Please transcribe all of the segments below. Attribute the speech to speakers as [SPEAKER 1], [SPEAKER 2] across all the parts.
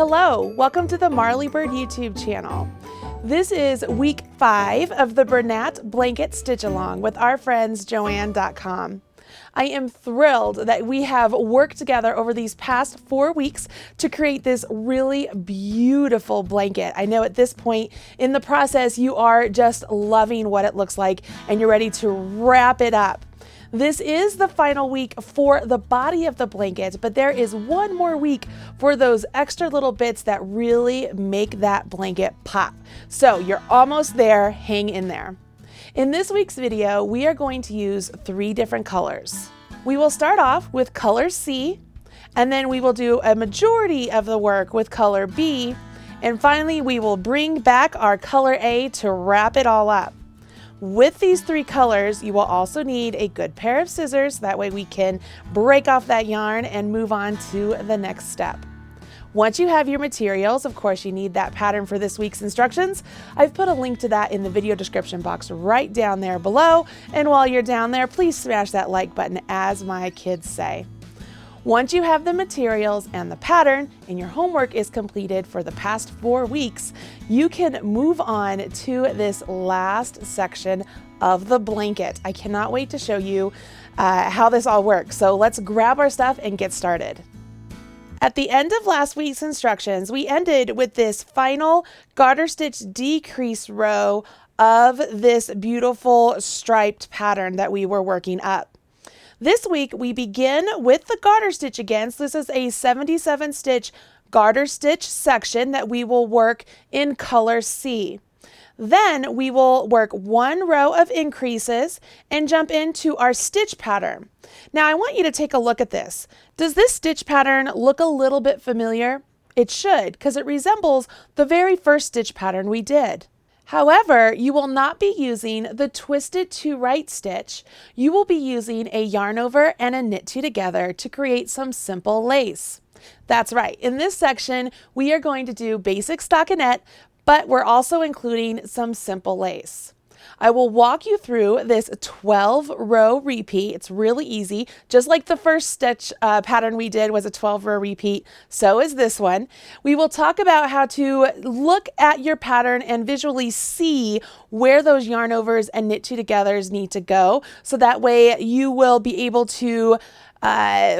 [SPEAKER 1] Hello, welcome to the Marley Bird YouTube channel. This is week 5 of the Bernat blanket stitch along with our friends JOANN.com. I am thrilled that we have worked together over these past 4 weeks to create this really beautiful blanket. I know at this point in the process you are just loving what it looks like and you're ready to wrap it up. This is the final week for the body of the blanket, but there is one more week for those extra little bits that really make that blanket pop. So you're almost there, hang in there. In this week's video, we are going to use 3 different colors. We will start off with color C, and then we will do a majority of the work with color B, and finally we will bring back our color A to wrap it all up. With these 3 colors, you will also need a good pair of scissors. That way we can break off that yarn and move on to the next step. Once you have your materials, of course, you need that pattern for this week's instructions. I've put a link to that in the video description box right down there below. And while you're down there, please smash that like button, as my kids say. Once you have the materials and the pattern and your homework is completed for the past 4 weeks, you can move on to this last section of the blanket. I cannot wait to show you how this all works. So let's grab our stuff and get started. At the end of last week's instructions, we ended with this final garter stitch decrease row of this beautiful striped pattern that we were working up. This week we begin with the garter stitch again. So this is a 77 stitch garter stitch section that we will work in color C. Then we will work 1 row of increases and jump into our stitch pattern. Now I want you to take a look at this. Does this stitch pattern look a little bit familiar? It should, because it resembles the very first stitch pattern we did. However, you will not be using the twisted to right stitch. You will be using a yarn over and a knit 2 together to create some simple lace. That's right. In this section, we are going to do basic stockinette, but we're also including some simple lace. I will walk you through this 12-row repeat. It's really easy. Just like the first stitch pattern we did was a 12-row repeat, so is this one. We will talk about how to look at your pattern and visually see where those yarn overs and knit 2 togethers need to go, so that way you will be able to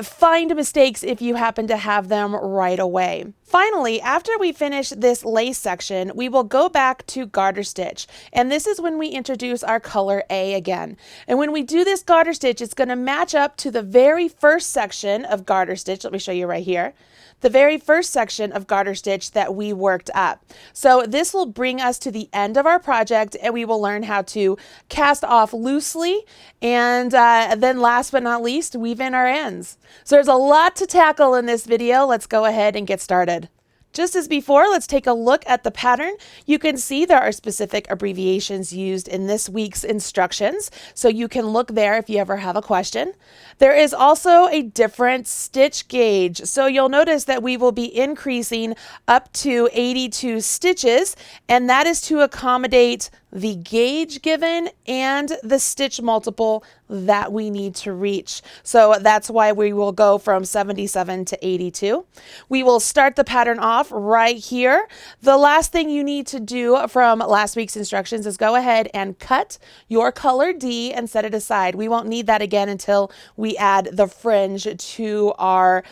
[SPEAKER 1] find mistakes if you happen to have them right away. Finally, after we finish this lace section, we will go back to garter stitch. And this is when we introduce our color A again. And when we do this garter stitch, it's going to match up to the very first section of garter stitch. Let me show you right here. The very first section of garter stitch that we worked up. So this will bring us to the end of our project, and we will learn how to cast off loosely, and then last but not least, weave in our ends. So there's a lot to tackle in this video. Let's go ahead and get started. Just as before, let's take a look at the pattern. You can see there are specific abbreviations used in this week's instructions, so you can look there if you ever have a question. There is also a different stitch gauge, so you'll notice that we will be increasing up to 82 stitches, and that is to accommodate the gauge given and the stitch multiple that we need to reach. So that's why we will go from 77 to 82. We will start the pattern off right here. The last thing you need to do from last week's instructions is go ahead and cut your color D and set it aside. We won't need that again until we add the fringe to our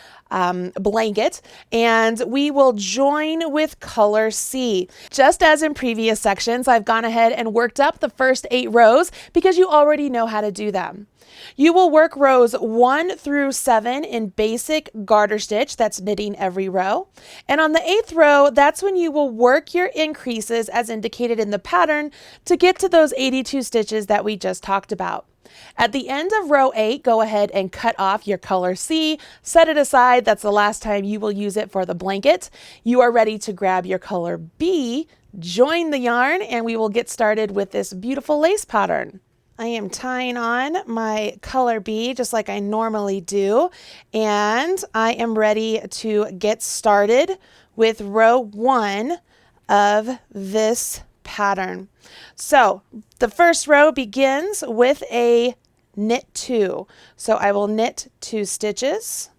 [SPEAKER 1] blanket, and we will join with color C. Just as in previous sections, I've gone ahead and worked up the first 8 rows because you already know how to do them. You will work rows 1 through 7 in basic garter stitch, that's knitting every row. And on the 8th row, that's when you will work your increases as indicated in the pattern to get to those 82 stitches that we just talked about. At the end of row 8, go ahead and cut off your color C, set it aside. That's the last time you will use it for the blanket. You are ready to grab your color B, join the yarn, and we will get started with this beautiful lace pattern. I am tying on my color B just like I normally do, and I am ready to get started with row 1 of this pattern. So the first row begins with a knit 2. So I will knit 2 stitches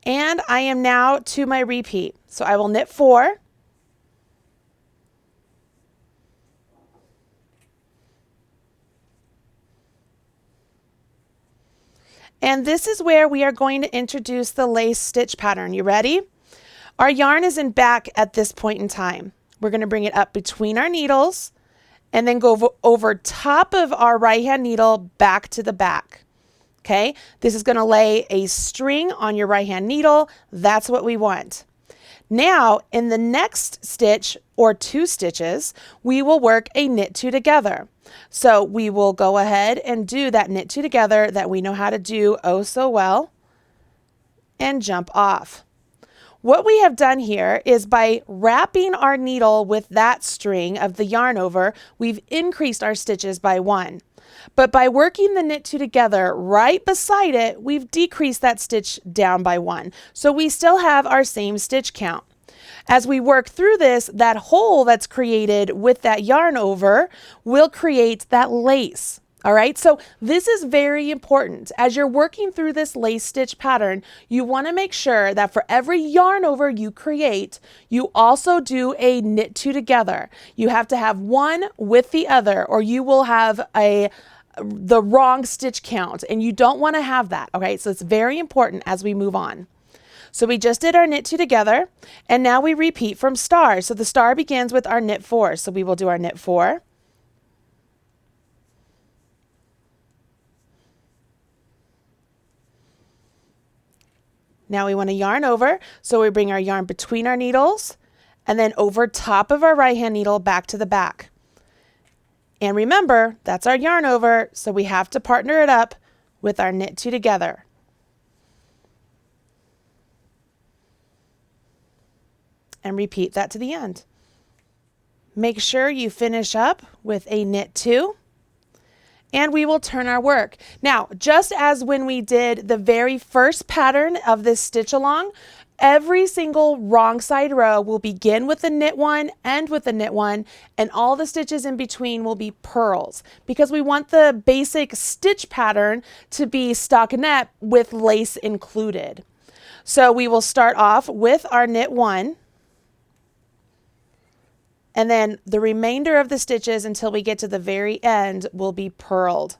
[SPEAKER 1] And I am now to my repeat. So I will knit 4. And this is where we are going to introduce the lace stitch pattern. You ready? Our yarn is in back at this point in time. We're going to bring it up between our needles and then go over top of our right hand needle back to the back. Okay, this is going to lay a string on your right hand needle. That's what we want. Now in the next stitch or 2 stitches, we will work a knit 2 together. So we will go ahead and do that knit 2 together that we know how to do oh so well and jump off. What we have done here is by wrapping our needle with that string of the yarn over, we've increased our stitches by 1. But by working the knit 2 together right beside it, we've decreased that stitch down by 1. So we still have our same stitch count. As we work through this, that hole that's created with that yarn over will create that lace. All right, so this is very important. As you're working through this lace stitch pattern, you want to make sure that for every yarn over you create, you also do a knit 2 together. You have to have one with the other, or you will have the wrong stitch count, and you don't want to have that. Okay, so it's very important as we move on. So we just did our knit 2 together, and now we repeat from star. So the star begins with our knit 4. So we will do our knit 4. Now we want to yarn over, so we bring our yarn between our needles and then over top of our right hand needle back to the back. And remember, that's our yarn over, so we have to partner it up with our knit 2 together. And repeat that to the end. Make sure you finish up with a knit 2. And we will turn our work. Now, just as when we did the very first pattern of this stitch along, every single wrong side row will begin with the knit 1, end with the knit 1, and all the stitches in between will be purls because we want the basic stitch pattern to be stockinette with lace included. So we will start off with our knit 1. And then the remainder of the stitches until we get to the very end will be purled.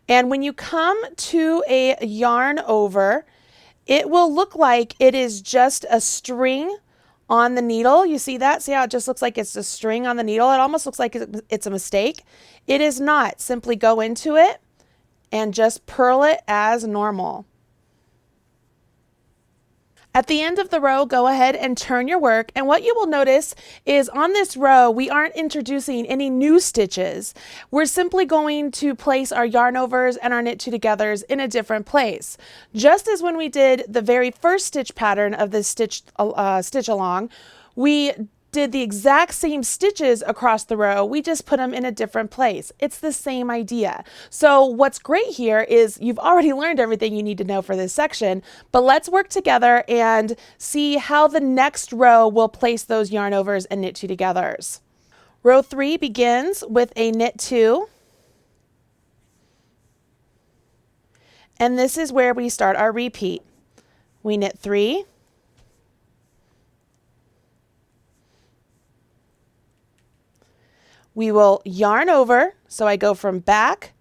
[SPEAKER 1] And when you come to a yarn over, it will look like it is just a string on the needle. You see that? See how it just looks like it's a string on the needle? It almost looks like it's a mistake. It is not. Simply go into it and just purl it as normal. At the end of the row, go ahead and turn your work, and what you will notice is on this row, we aren't introducing any new stitches. We're simply going to place our yarn overs and our knit 2 togethers in a different place. Just as when we did the very first stitch pattern of this stitch along, we did the exact same stitches across the row, we just put them in a different place. It's the same idea. So what's great here is you've already learned everything you need to know for this section, but let's work together and see how the next row will place those yarn overs and knit 2 togethers. Row 3 begins with a knit 2. And this is where we start our repeat. We knit 3. We will yarn over, so I go from back,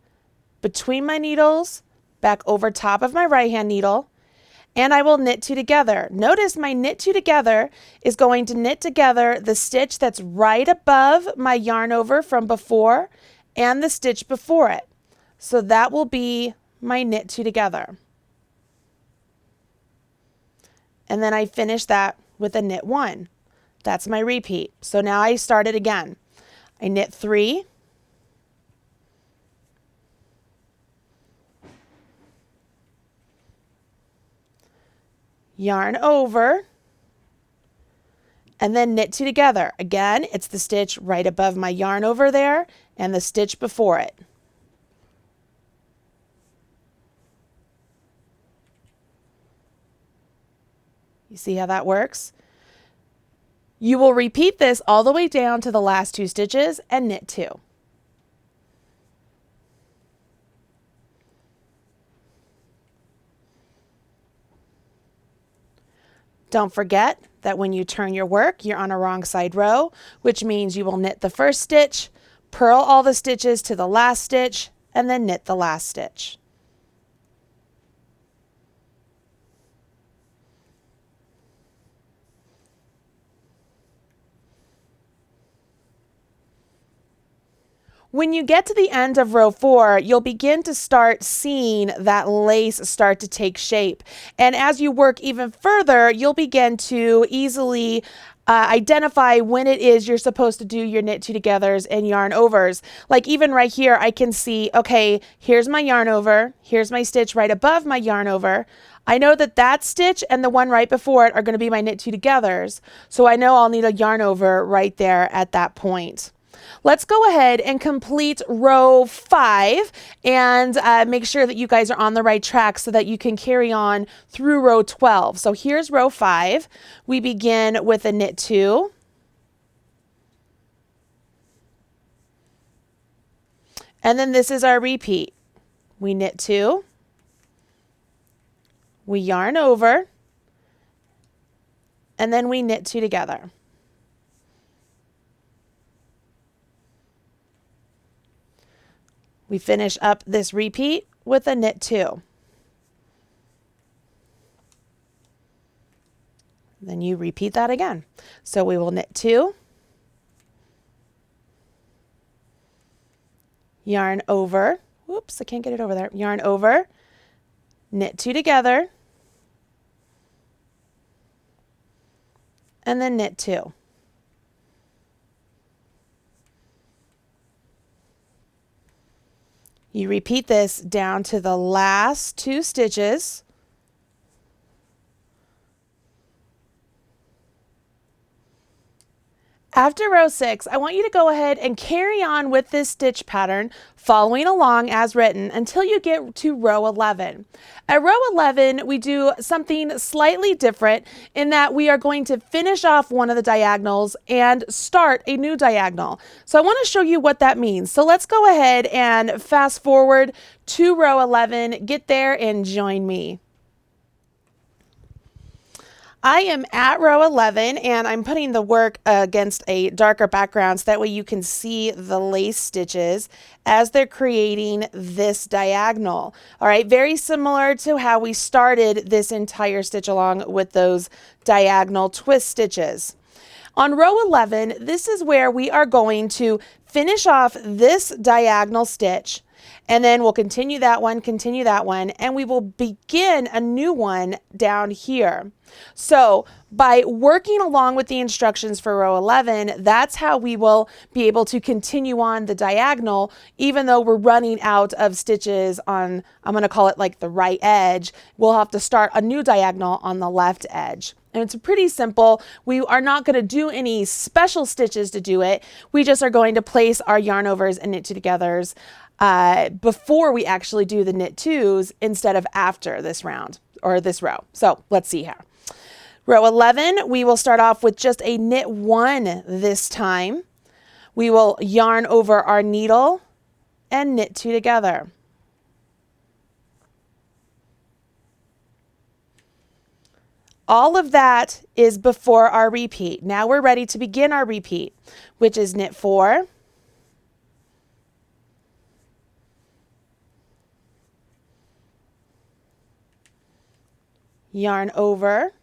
[SPEAKER 1] between my needles, back over top of my right hand needle, and I will knit 2 together. Notice my knit 2 together is going to knit together the stitch that's right above my yarn over from before and the stitch before it. So that will be my knit 2 together. And then I finish that with a knit 1. That's my repeat. So now I start it again. I knit 3, yarn over, and then knit 2 together. Again, it's the stitch right above my yarn over there and the stitch before it. You see how that works? You will repeat this all the way down to the last 2 stitches and knit 2. Don't forget that when you turn your work, you're on a wrong side row, which means you will knit the first stitch, purl all the stitches to the last stitch, and then knit the last stitch. When you get to the end of row 4, you'll begin to start seeing that lace start to take shape. And as you work even further, you'll begin to easily identify when it is you're supposed to do your knit two togethers and yarn overs. Like even right here, I can see, okay, here's my yarn over, here's my stitch right above my yarn over. I know that that stitch and the one right before it are going to be my knit two togethers. So I know I'll need a yarn over right there at that point. Let's go ahead and complete row 5 and make sure that you guys are on the right track so that you can carry on through row 12. So here's row 5. We begin with a knit 2. And then this is our repeat. We knit 2. We yarn over. And then we knit 2 together. We finish up this repeat with a knit 2. Then you repeat that again. So we will knit 2, yarn over, whoops, I can't get it over there, yarn over, knit 2 together, and then knit 2. You repeat this down to the last 2 stitches. After row 6, I want you to go ahead and carry on with this stitch pattern, following along as written until you get to row 11. At row 11, we do something slightly different in that we are going to finish off one of the diagonals and start a new diagonal. So I want to show you what that means. So let's go ahead and fast forward to row 11, get there and join me. I am at row 11 and I'm putting the work against a darker background so that way you can see the lace stitches as they're creating this diagonal. All right, very similar to how we started this entire stitch along with those diagonal twist stitches. On row 11, this is where we are going to finish off this diagonal stitch. And then we'll continue that one, and we will begin a new one down here. So by working along with the instructions for row 11, that's how we will be able to continue on the diagonal, even though we're running out of stitches on, I'm going to call it like the right edge. We'll have to start a new diagonal on the left edge. And it's pretty simple. We are not going to do any special stitches to do it. We just are going to place our yarn overs and knit two togethers before we actually do the knit twos instead of after this round or this row. So let's see here. Row 11, we will start off with just a knit 1 this time. We will yarn over our needle and knit 2 together. All of that is before our repeat. Now we're ready to begin our repeat, which is knit 4, yarn over,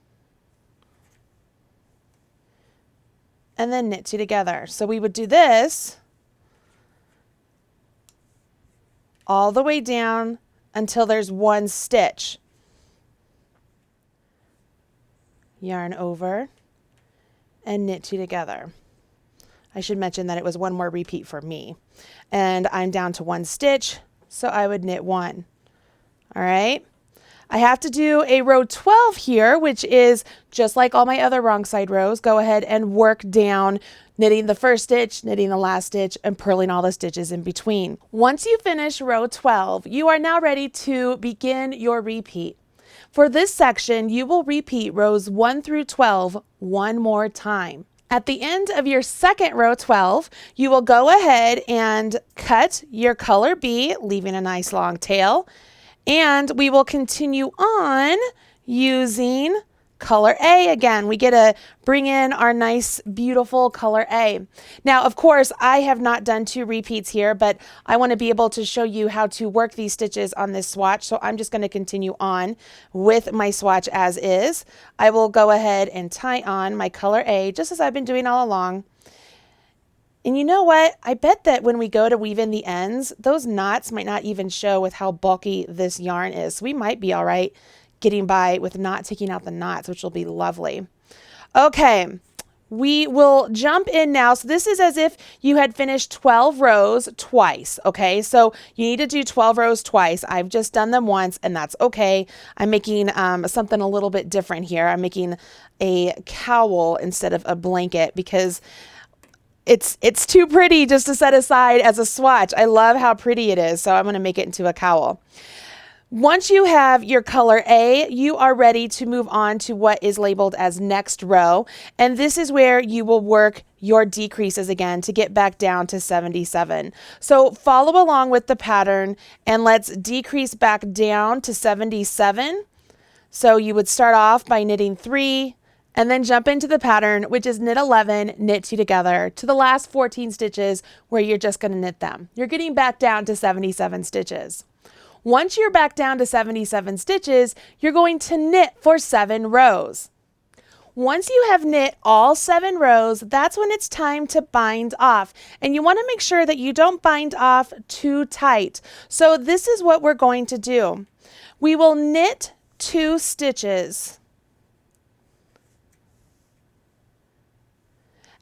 [SPEAKER 1] and then knit 2 together. So we would do this all the way down until there's 1 stitch. Yarn over and knit 2 together. I should mention that it was one more repeat for me. And I'm down to 1 stitch, so I would knit 1. All right. I have to do a row 12 here, which is just like all my other wrong side rows. Go ahead and work down, knitting the first stitch, knitting the last stitch, and purling all the stitches in between. Once you finish row 12, you are now ready to begin your repeat. For this section, you will repeat rows 1 through 12 one more time. At the end of your second row 12, you will go ahead and cut your color B, leaving a nice long tail. And we will continue on using color A again. We get to bring in our nice, beautiful color A. Now, of course, I have not done 2 repeats here, but I want to be able to show you how to work these stitches on this swatch. So I'm just going to continue on with my swatch as is. I will go ahead and tie on my color A, just as I've been doing all along. And you know what? I bet that when we go to weave in the ends, those knots might not even show with how bulky this yarn is. So we might be all right getting by with not taking out the knots, which will be lovely. Okay, we will jump in now. So this is as if you had finished 12 rows twice, okay? So you need to do 12 rows twice. I've just done them once, and that's okay. I'm making something a little bit different here. I'm making a cowl instead of a blanket because it's too pretty just to set aside as a swatch. I love how pretty it is, so I'm going to make it into a cowl. Once you have your color A, you are ready to move on to what is labeled as next row. And this is where you will work your decreases again to get back down to 77. So follow along with the pattern and let's decrease back down to 77. So you would start off by knitting 3 and then jump into the pattern, which is knit 11, knit 2 together to the last 14 stitches where you're just going to knit them. You're getting back down to 77 stitches. Once you're back down to 77 stitches, you're going to knit for 7 rows. Once you have knit all 7 rows, that's when it's time to bind off. And you want to make sure that you don't bind off too tight. So this is what we're going to do. We will knit 2 stitches.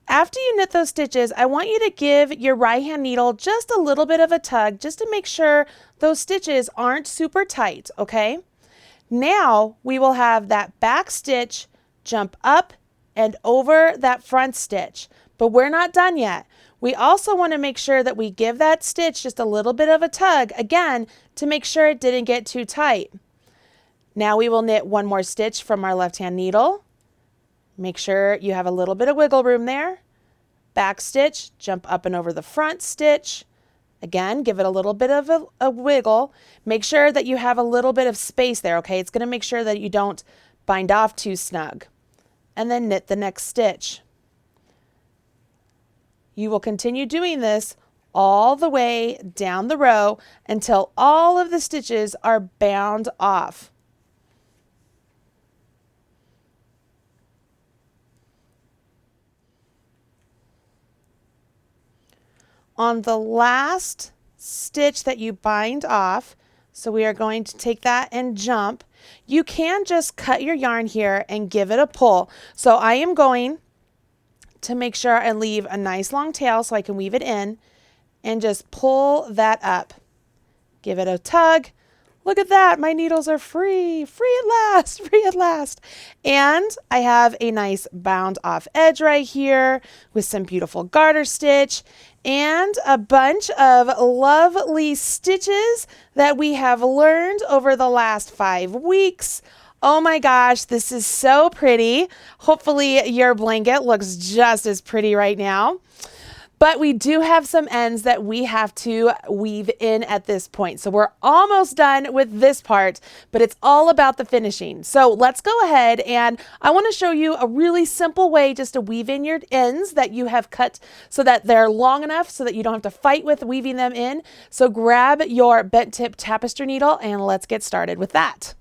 [SPEAKER 1] After you knit those stitches, I want you to give your right hand needle just a little bit of a tug just to make sure those stitches aren't super tight, okay? Now we will have that back stitch jump up and over that front stitch, but we're not done yet. We also want to make sure that we give that stitch just a little bit of a tug, again, to make sure it didn't get too tight. Now we will knit 1 more stitch from our left hand needle. Make sure you have a little bit of wiggle room there. Back stitch, jump up and over the front stitch. Again, give it a little bit of a wiggle. Make sure that you have a little bit of space there, okay? It's going to make sure that you don't bind off too snug. And then knit the next stitch. You will continue doing this all the way down the row until all of the stitches are bound off. On the last stitch that you bind off, so we are going to take that and jump, you can just cut your yarn here and give it a pull. So I am going to make sure I leave a nice long tail so I can weave it in and just pull that up. Give it a tug. Look at that, my needles are free, free at last, free at last. And I have a nice bound off edge right here with some beautiful garter stitch and a bunch of lovely stitches that we have learned over the last 5 weeks. Oh my gosh, this is so pretty. Hopefully your blanket looks just as pretty right now. But we do have some ends that we have to weave in at this point. So we're almost done with this part, but it's all about the finishing. So let's go ahead and I want to show you a really simple way just to weave in your ends that you have cut so that they're long enough so that you don't have to fight with weaving them in. So grab your bent tip tapestry needle and let's get started with that.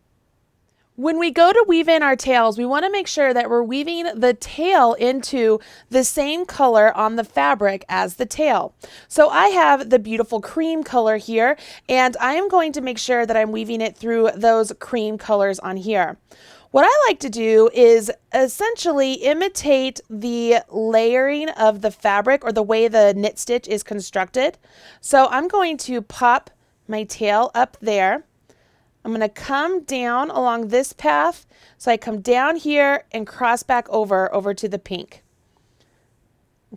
[SPEAKER 1] When we go to weave in our tails, we want to make sure that we're weaving the tail into the same color on the fabric as the tail. So I have the beautiful cream color here, and I am going to make sure that I'm weaving it through those cream colors on here. What I like to do is essentially imitate the layering of the fabric or the way the knit stitch is constructed. So I'm going to pop my tail up there. I'm going to come down along this path. So I come down here and cross back over to the pink.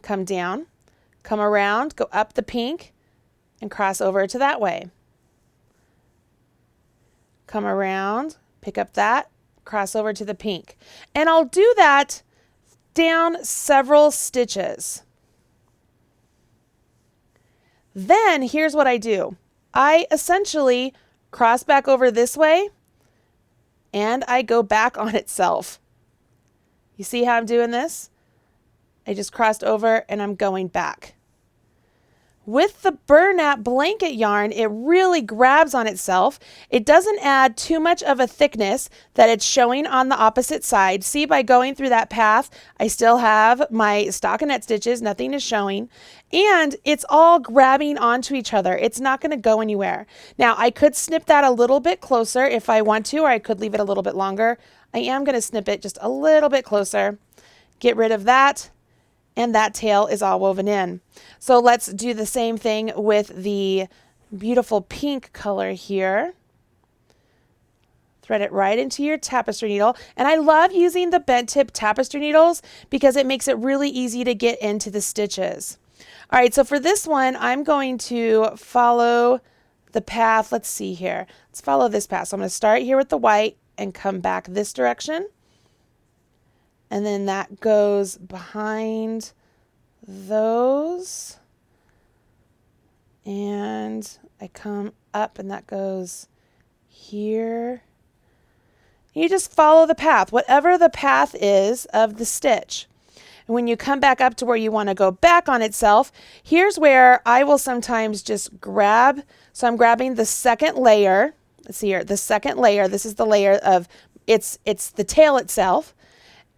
[SPEAKER 1] Come down, come around, go up the pink and cross over to that way. Come around, pick up that, cross over to the pink. And I'll do that down several stitches. Then here's what I do. I essentially cross back over this way and I go back on itself. You see how I'm doing this? I just crossed over and I'm going back. With the Bernat blanket yarn, it really grabs on itself. It doesn't add too much of a thickness that it's showing on the opposite side. See, by going through that path, I still have my stockinette stitches. Nothing is showing. And it's all grabbing onto each other. It's not going to go anywhere. Now, I could snip that a little bit closer if I want to, or I could leave it a little bit longer. I am going to snip it just a little bit closer. Get rid of that. And that tail is all woven in. So let's do the same thing with the beautiful pink color here. Thread it right into your tapestry needle. And I love using the bent tip tapestry needles because it makes it really easy to get into the stitches. All right, so for this one, I'm going to follow the path. Let's see here. Let's follow this path. So I'm going to start here with the white and come back this direction. And then that goes behind those. And I come up and that goes here. You just follow the path, whatever the path is of the stitch. And when you come back up to where you want to go back on itself, here's where I will sometimes just grab. So I'm grabbing the second layer. Let's see here, the second layer. This is the layer of, it's the tail itself.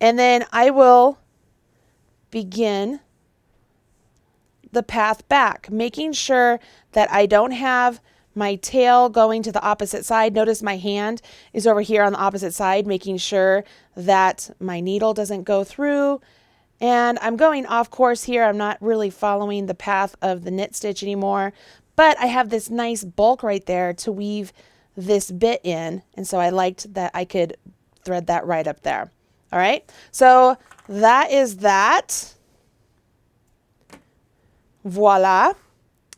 [SPEAKER 1] And then I will begin the path back, making sure that I don't have my tail going to the opposite side. Notice my hand is over here on the opposite side, making sure that my needle doesn't go through. And I'm going off course here. I'm not really following the path of the knit stitch anymore, but I have this nice bulk right there to weave this bit in. And so I liked that I could thread that right up there. All right, so that is that. Voila.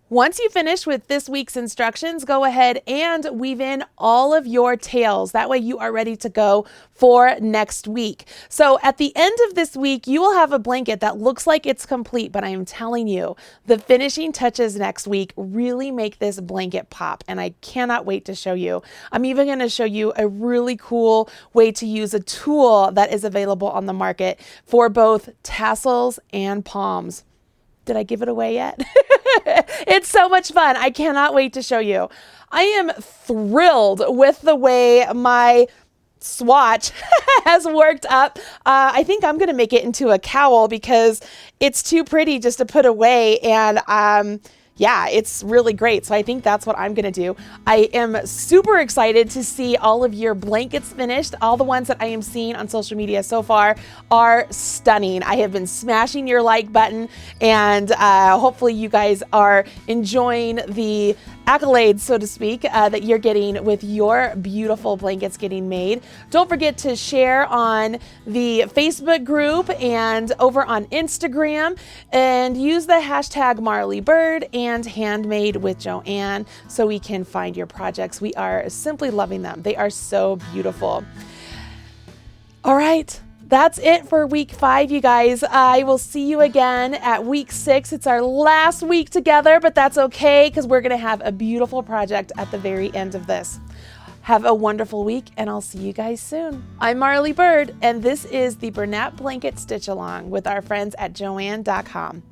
[SPEAKER 1] Once you finish with this week's instructions, go ahead and weave in all of your tails. That way you are ready to go for next week. So at the end of this week, you will have a blanket that looks like it's complete, but I am telling you, the finishing touches next week really make this blanket pop, and I cannot wait to show you. I'm even going to show you a really cool way to use a tool that is available on the market for both tassels and palms. Did I give it away yet? It's so much fun. I cannot wait to show you. I am thrilled with the way my swatch has worked up. I think I'm going to make it into a cowl because it's too pretty just to put away. And yeah, it's really great. So I think that's what I'm going to do. I am super excited to see all of your blankets finished. All the ones that I am seeing on social media so far are stunning. I have been smashing your like button, and hopefully you guys are enjoying the accolades, so to speak, that you're getting with your beautiful blankets getting made. Don't forget to share on the Facebook group and over on Instagram, and use the hashtag MarleyBird and Handmade with Joann so we can find your projects. We are simply loving them. They are so beautiful. All right. That's it for week 5, you guys. I will see you again at week 6. It's our last week together, but that's okay because we're going to have a beautiful project at the very end of this. Have a wonderful week, and I'll see you guys soon. I'm Marley Bird, and this is the Bernat Blanket Stitch Along with our friends at JOANN.com.